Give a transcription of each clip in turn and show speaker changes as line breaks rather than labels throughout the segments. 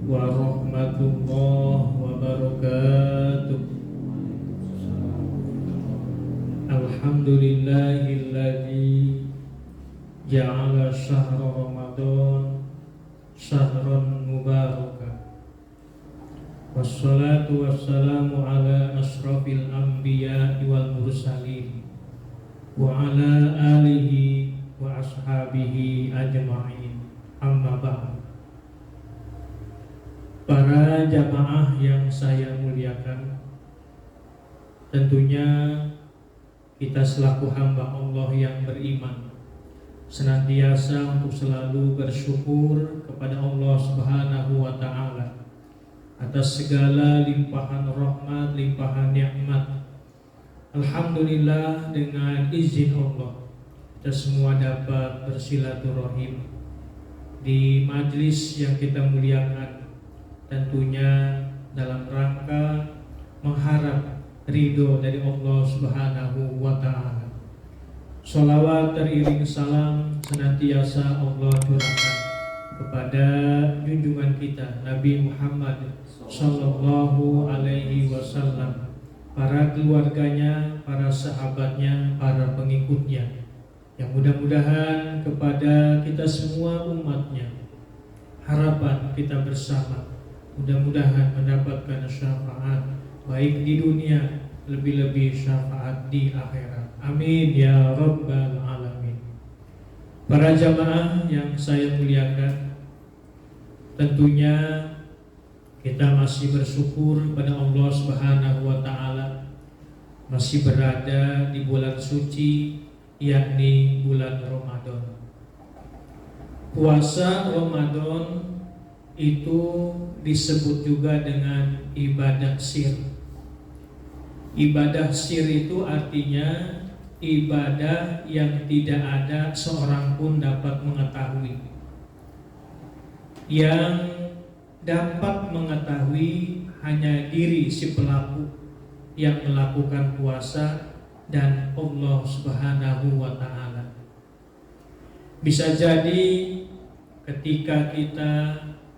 warahmatullahi wabarakatuh. Alhamdulillahilladzi ja'ala syahra Ramadan syahran mubarakan. Wassalatu wassalamu ala ashrafil anbiya'i wal mursalin wa ala alihi wa ashabihi ajma'in. Amma ba'd. Para jamaah yang saya muliakan, tentunya kita selaku hamba Allah yang beriman senantiasa untuk selalu bersyukur kepada Allah Subhanahu wa ta'ala atas segala limpahan rahmat, limpahan nikmat. Alhamdulillah, dengan izin Allah kita semua dapat bersilaturahim di majelis yang kita muliakan, tentunya dalam rangka mengharap ridho dari Allah Subhanahu wa ta'ala. Sholawat teriring salam senantiasa Allah curahkan kepada junjungan kita Nabi Muhammad sallallahu alaihi wasallam, para keluarganya, para sahabatnya, para pengikutnya, yang mudah-mudahan kepada kita semua umatnya harapan kita bersama mudah-mudahan mendapatkan syafaat baik di dunia, lebih-lebih syafaat di akhirat. Amin ya rabbal alamin. Para jamaah yang saya muliakan, tentunya kita masih bersyukur pada Allah Subhanahu wa ta'ala masih berada di bulan suci, yakni bulan Ramadan. Puasa Ramadan itu disebut juga dengan ibadah sir. Ibadah sir itu artinya ibadah yang tidak ada seorang pun dapat mengetahui. Yang dapat mengetahui hanya diri si pelaku yang melakukan puasa dan Allah Subhanahu wa ta'ala. Bisa jadi ketika kita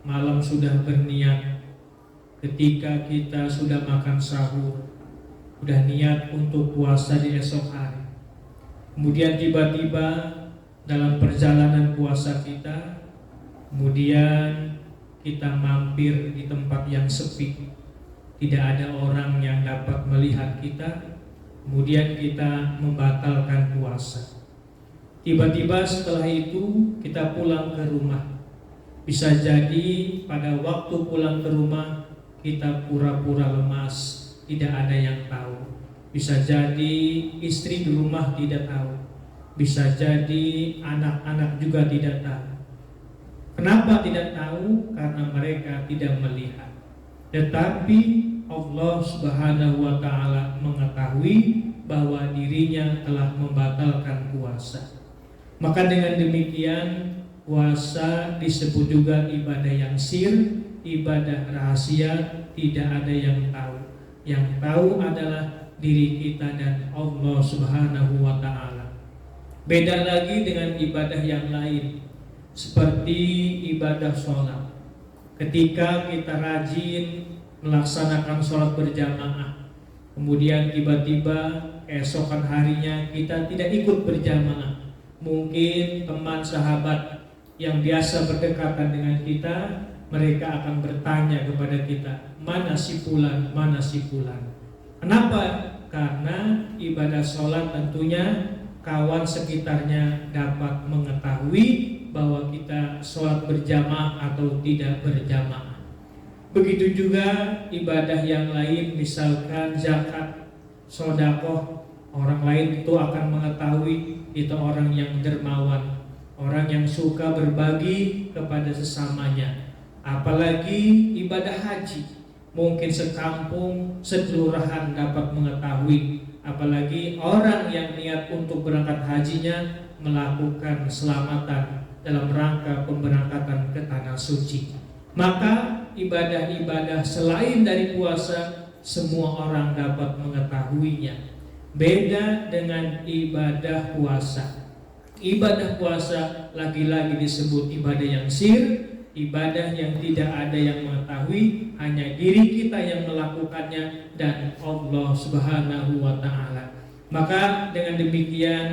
malam sudah berniat, ketika kita sudah makan sahur, udah niat untuk puasa di esok hari, kemudian tiba-tiba dalam perjalanan puasa kita, kemudian kita mampir di tempat yang sepi, tidak ada orang yang dapat melihat kita, kemudian kita membatalkan puasa. Tiba-tiba setelah itu kita pulang ke rumah. Bisa jadi pada waktu pulang ke rumah kita pura-pura lemas, tidak ada yang tahu. Bisa jadi istri di rumah tidak tahu. Bisa jadi anak-anak juga tidak tahu. Kenapa tidak tahu? Karena mereka tidak melihat. Tetapi Allah Subhanahu wa ta'ala mengetahui bahwa dirinya telah membatalkan puasa. Maka dengan demikian puasa disebut juga ibadah yang sir, ibadah rahasia, tidak ada yang tahu. Yang tahu adalah diri kita dan Allah Subhanahu wa ta'ala. Beda lagi dengan ibadah yang lain, seperti ibadah sholat. Ketika kita rajin melaksanakan sholat berjamaah, kemudian tiba-tiba keesokan harinya kita tidak ikut berjamaah. Mungkin teman sahabat yang biasa berdekatan dengan kita, mereka akan bertanya kepada kita, mana si fulan, mana si fulan. Kenapa? Karena ibadah sholat tentunya kawan sekitarnya dapat mengetahui bahwa kita sholat berjamaah atau tidak berjamaah. Begitu juga ibadah yang lain, misalkan zakat, sedekah, orang lain itu akan mengetahui itu orang yang dermawan, orang yang suka berbagi kepada sesamanya. Apalagi ibadah haji, mungkin sekampung, sekelurahan dapat mengetahui. Apalagi orang yang niat untuk berangkat hajinya melakukan selamatan dalam rangka pemberangkatan ke tanah suci. Maka ibadah-ibadah selain dari puasa semua orang dapat mengetahuinya. Beda dengan ibadah puasa. Ibadah puasa lagi-lagi disebut ibadah yang sir, ibadah yang tidak ada yang mengetahui, hanya diri kita yang melakukannya dan Allah Subhanahu wa taala. Maka dengan demikian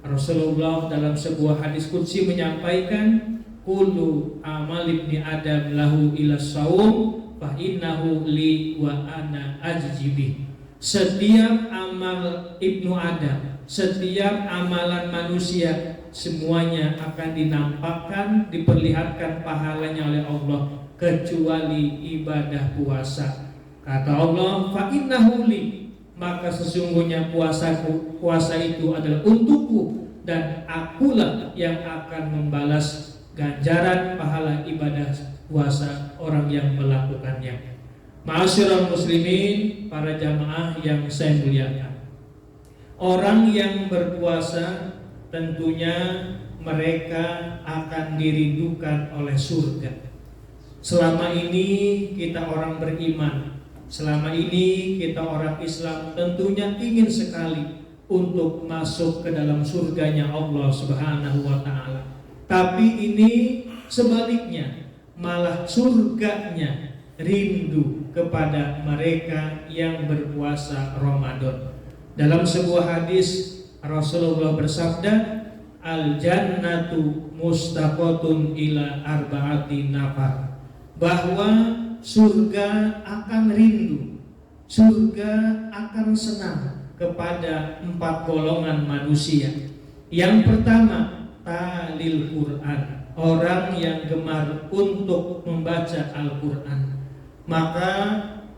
Rasulullah dalam sebuah hadis qudsi menyampaikan, kullu amal ibni adam lahu ila saum fa innahu li wa ana ajjibih. Setiap amal ibnu Adam, setiap amalan manusia, semuanya akan dinampakkan, diperlihatkan pahalanya oleh Allah, kecuali ibadah puasa. Kata Allah, fa innahu li, maka sesungguhnya puasa itu adalah untukku, dan akulah yang akan membalas ganjaran pahala ibadah puasa orang yang melakukannya. Ma'asyiral muslimin, para jamaah yang saya muliakan, orang yang berpuasa tentunya mereka akan dirindukan oleh surga. Selama ini kita orang beriman, selama ini kita orang Islam, tentunya ingin sekali untuk masuk ke dalam surganya Allah Subhanahu wa taala. Tapi ini sebaliknya, malah surganya rindu kepada mereka yang berpuasa Ramadan. Dalam sebuah hadis Rasulullah bersabda, al jannatu mustaqotun ila arba'ati nafar, bahwa surga akan rindu, surga akan senang kepada 4 golongan manusia. Yang pertama, talil Quran, orang yang gemar untuk membaca Al-Quran. Maka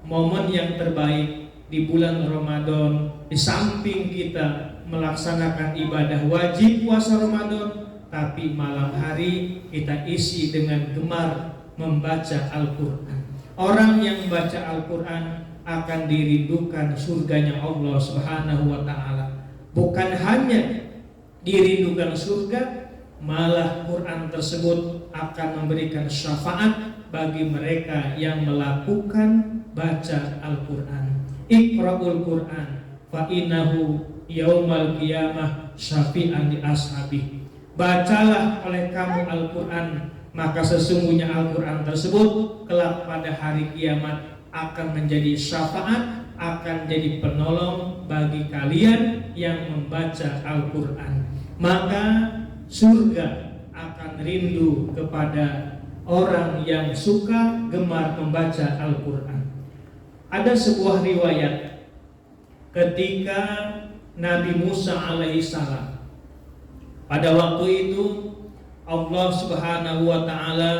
momen yang terbaik di bulan Ramadan, di samping kita melaksanakan ibadah wajib puasa Ramadan, tapi malam hari kita isi dengan gemar membaca Al-Quran. Orang yang membaca Al-Quran akan dirindukan surganya Allah Subhanahu wa ta'ala. Bukan hanya dirindukan surga, malah Quran tersebut akan memberikan syafaat bagi mereka yang melakukan baca Al-Quran. Iqra'ul Quran fa innahu yaumal qiyamah syafi'an li ashabi. Bacalah oleh kamu Al-Quran, maka sesungguhnya Al-Quran tersebut kelak pada hari kiamat akan menjadi syafaat, akan jadi penolong bagi kalian yang membaca Al-Quran. Maka surga akan rindu kepada orang yang suka gemar membaca Al-Quran. Ada sebuah riwayat ketika Nabi Musa alaihissalam, pada waktu itu Allah Subhanahu wa ta'ala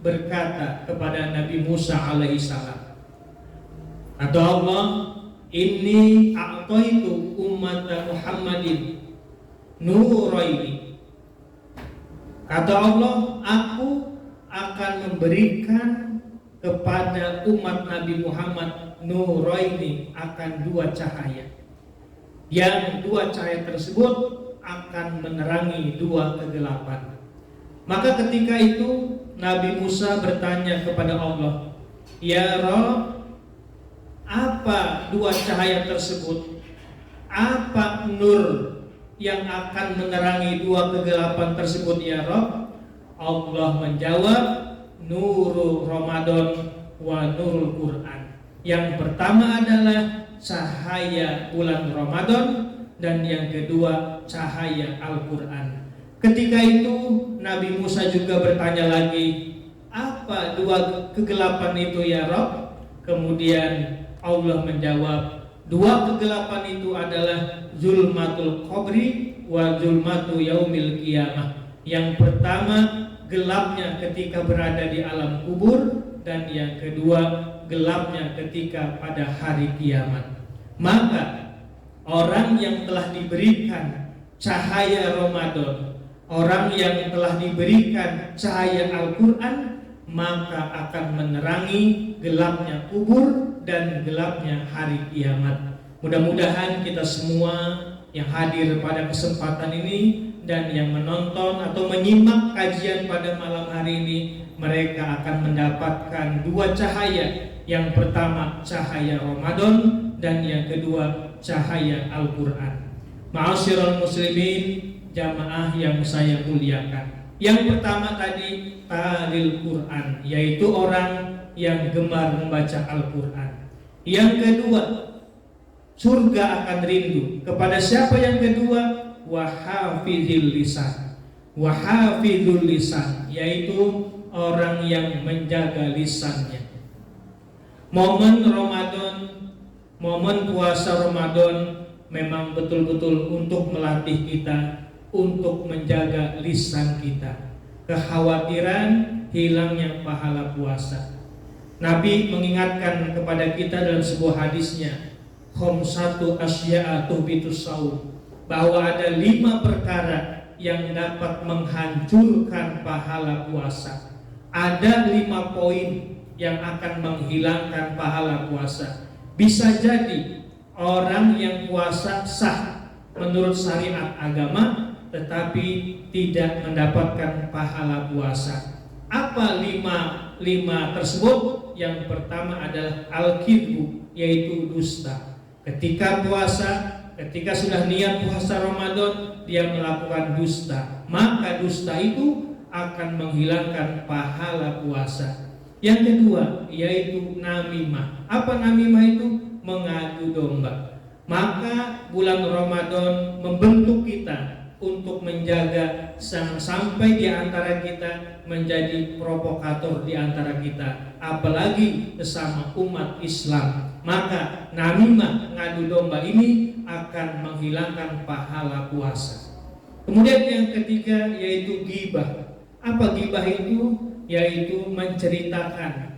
berkata kepada Nabi Musa alaihissalam, kata Allah, inni a'taitu ummata Muhammadin nuraini. Kata Allah, aku akan memberikan kepada umat Nabi Muhammad nuraini, akan 2 cahaya. Yang 2 cahaya tersebut akan menerangi 2 kegelapan. Maka ketika itu Nabi Musa bertanya kepada Allah, ya Rabb, apa 2 cahaya tersebut? Apa nur yang akan menerangi 2 kegelapan tersebut ya Rabb? Allah menjawab, nurul Ramadan wa nurul Quran. Yang pertama adalah cahaya bulan Ramadan, dan yang kedua cahaya Al-Quran. Ketika itu Nabi Musa juga bertanya lagi, apa 2 kegelapan itu ya Rabb? Kemudian Allah menjawab, 2 kegelapan itu adalah zulmatul qabri wa zulmatu yaumil qiyamah. Yang pertama gelapnya ketika berada di alam kubur, dan yang kedua gelapnya ketika pada hari kiamat. Maka orang yang telah diberikan cahaya Ramadan, orang yang telah diberikan cahaya Al-Quran, maka akan menerangi gelapnya kubur dan gelapnya hari kiamat. Mudah-mudahan kita semua yang hadir pada kesempatan ini dan yang menonton atau menyimak kajian pada malam hari ini, mereka akan mendapatkan 2 cahaya. Yang pertama cahaya Ramadan, dan yang kedua cahaya Al-Quran. Ma'asyiral muslimin, jamaah yang saya muliakan, Yang pertama tadi talil Quran, yaitu orang yang gemar membaca Al-Quran. Yang kedua, surga akan rindu. Kepada siapa yang kedua? Wahafizil lisan. Wahafizul lisan, yaitu orang yang menjaga lisannya. Momen Ramadan, momen puasa Ramadan memang betul-betul untuk melatih kita untuk menjaga lisan kita. Kekhawatiran hilangnya pahala puasa. Nabi mengingatkan kepada kita dalam sebuah hadisnya, khamsatu asya'a tuhbitus shaum, bahwa ada 5 perkara yang dapat menghancurkan pahala puasa. Ada 5 poin yang akan menghilangkan pahala puasa. Bisa jadi orang yang puasa sah menurut syariat agama, tetapi tidak mendapatkan pahala puasa. Apa 5 tersebut? Yang pertama adalah al-kidbu, yaitu dusta. Ketika puasa, ketika sudah niat puasa Ramadan, dia melakukan dusta, maka dusta itu akan menghilangkan pahala puasa. Yang kedua yaitu namimah. Apa namimah itu? Mengadu domba. Maka bulan Ramadan membentuk kita untuk menjaga sampai di antara kita menjadi provokator di antara kita, apalagi sesama umat Islam. Maka namimah, ngadu domba ini akan menghilangkan pahala puasa. Kemudian yang ketiga yaitu ghibah. Apa ghibah itu? Yaitu menceritakan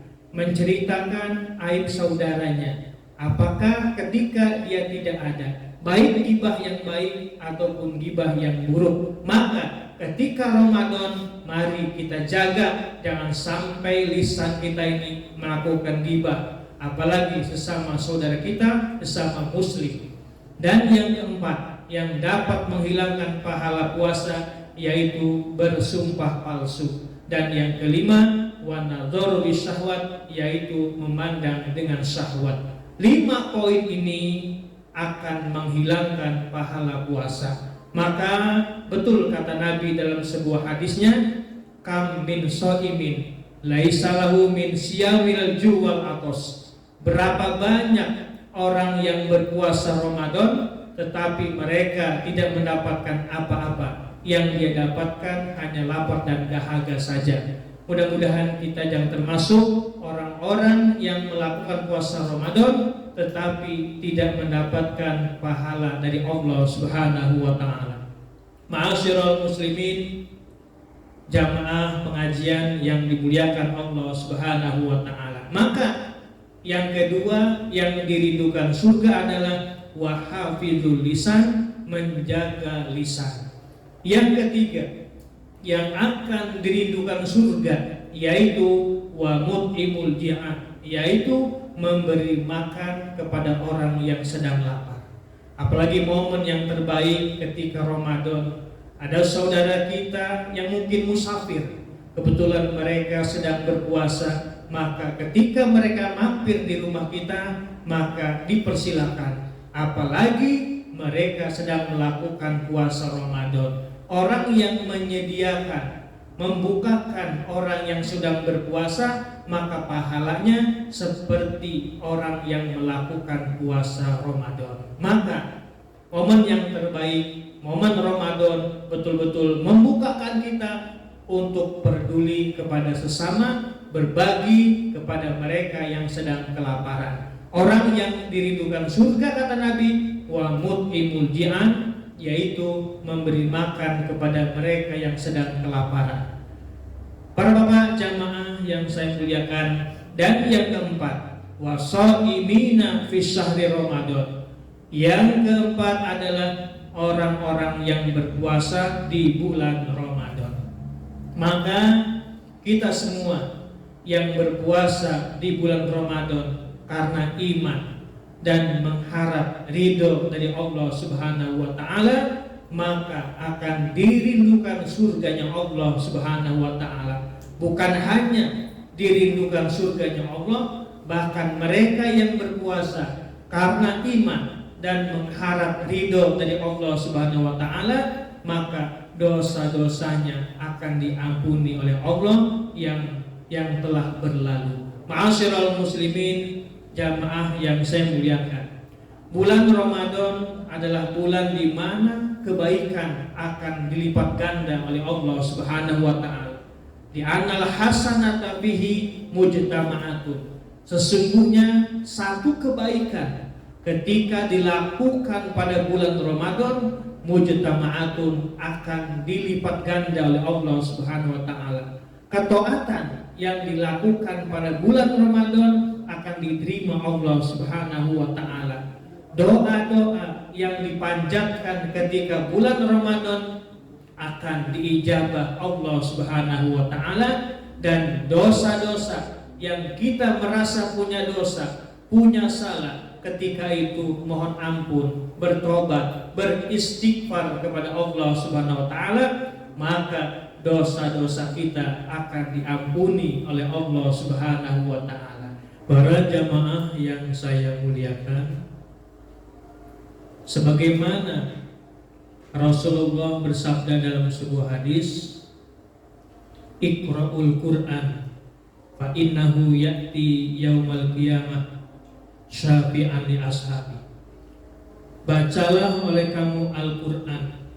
aib saudaranya. Apakah ketika dia tidak ada, baik ghibah yang baik ataupun ghibah yang buruk. Maka ketika Ramadan, mari kita jaga jangan sampai lisan kita ini melakukan ghibah, apalagi sesama saudara kita, sesama muslim. Dan yang keempat yang dapat menghilangkan pahala puasa yaitu bersumpah palsu. Dan yang kelima, wanadharu bisyahwat, yaitu memandang dengan syahwat. 5 poin ini akan menghilangkan pahala puasa. Maka betul kata Nabi dalam sebuah hadisnya, kam min shaimin laisa lahu min siyamil juwal atos. Berapa banyak orang yang berpuasa Ramadan tetapi mereka tidak mendapatkan apa-apa. Yang dia dapatkan hanya lapar dan dahaga saja. Mudah-mudahan kita jangan termasuk orang-orang yang melakukan puasa Ramadan tetapi tidak mendapatkan pahala dari Allah Subhanahu wa taala. Ma'asyiral muslimin, jamaah pengajian yang dimuliakan Allah Subhanahu wa taala. Maka yang kedua yang dirindukan surga adalah wahafizul lisan, menjaga lisan. Yang ketiga yang akan dirindukan surga yaitu wa mut'imul ji'an, yaitu memberi makan kepada orang yang sedang lapar. Apalagi momen yang terbaik ketika Ramadan. Ada saudara kita yang mungkin musafir, kebetulan mereka sedang berpuasa, maka ketika mereka mampir di rumah kita, maka dipersilakan. Apalagi mereka sedang melakukan puasa Ramadan. Orang yang menyediakan, membukakan orang yang sedang berpuasa, maka pahalanya seperti orang yang melakukan puasa Ramadan. Maka momen yang terbaik, momen Ramadan, betul-betul membukakan kita untuk peduli kepada sesama, berbagi kepada mereka yang sedang kelaparan. Orang yang dirindukan surga kata Nabi, wa mut'imul ji'an, yaitu memberi makan kepada mereka yang sedang kelaparan. Para bapak jamaah yang saya muliakan, dan yang keempat, washaimina fi syahri Ramadan. Yang keempat adalah orang-orang yang berpuasa di bulan Ramadan. Maka kita semua yang berpuasa di bulan Ramadan karena iman dan mengharap ridho dari Allah Subhanahu wa taala, maka akan dirindukan surganya Allah Subhanahu wa taala. Bukan hanya dirindukan surganya Allah, bahkan mereka yang berpuasa karena iman dan mengharap ridho dari Allah Subhanahu wa taala, maka dosa-dosanya akan diampuni oleh Allah yang telah berlalu. Ma'asyiral muslimin, jamaah yang saya muliakan, bulan Ramadan adalah bulan di mana kebaikan akan dilipat ganda oleh Allah Subhanahu wa taala. Di annal hasanata bihi mujtama'atun. Sesungguhnya satu kebaikan ketika dilakukan pada bulan Ramadan, mujtama'atun, akan dilipat ganda oleh Allah Subhanahu wa taala. Ketaatan yang dilakukan pada bulan Ramadan akan diterima Allah Subhanahu wa taala. Doa-doa yang dipanjatkan ketika bulan Ramadan akan diijabah Allah Subhanahu wa taala, dan dosa-dosa yang kita merasa punya dosa, punya salah, ketika itu mohon ampun, bertobat, beristighfar kepada Allah Subhanahu wa taala, maka dosa-dosa kita akan diampuni oleh Allah Subhanahu wa taala. Para jamaah yang saya muliakan, sebagaimana Rasulullah bersabda dalam sebuah hadis, Iqra'ul Qur'an fa innahu ya'ti yaumal qiyamah syafi'an li ashabi. Bacalah oleh kamu Al-Qur'an,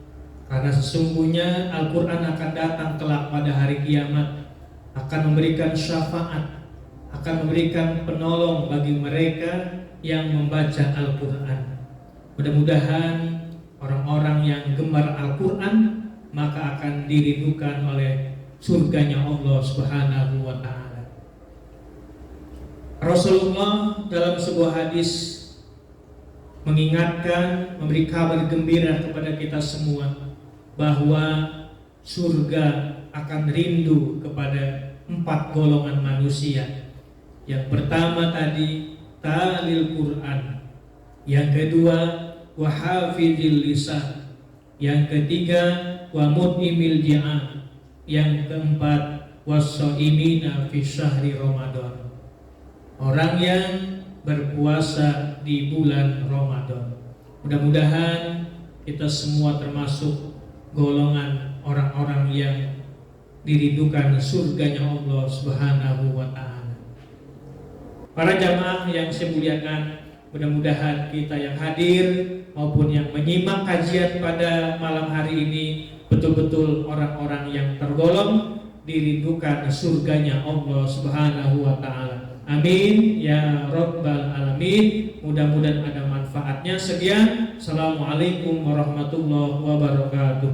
karena sesungguhnya Al-Qur'an akan datang kelak pada hari kiamat, akan memberikan syafaat, akan memberikan penolong bagi mereka yang membaca Al-Qur'an. Mudah-mudahan orang-orang yang gemar Al-Qur'an maka akan dirindukan oleh surganya Allah Subhanahu wa taala. Rasulullah dalam sebuah hadis mengingatkan, memberi kabar gembira kepada kita semua bahwa surga akan rindu kepada 4 golongan manusia. Yang pertama tadi talil Quran, yang kedua wahafidil lisan, yang ketiga wa mut'imil ji'an, yang keempat wassaimina fi syahri Ramadan, orang yang berpuasa di bulan Ramadan. Mudah-mudahan kita semua termasuk golongan orang-orang yang dirindukan surganya Allah Subhanahu wa taala. Para jamaah yang saya muliakan, mudah-mudahan kita yang hadir maupun yang menyimak kajian pada malam hari ini betul-betul orang-orang yang tergolong dirindukan surganya Allah Subhanahu wa taala. Amin ya rabbal alamin. Mudah-mudahan ada manfaatnya. Sekian, assalamualaikum warahmatullahi wabarakatuh.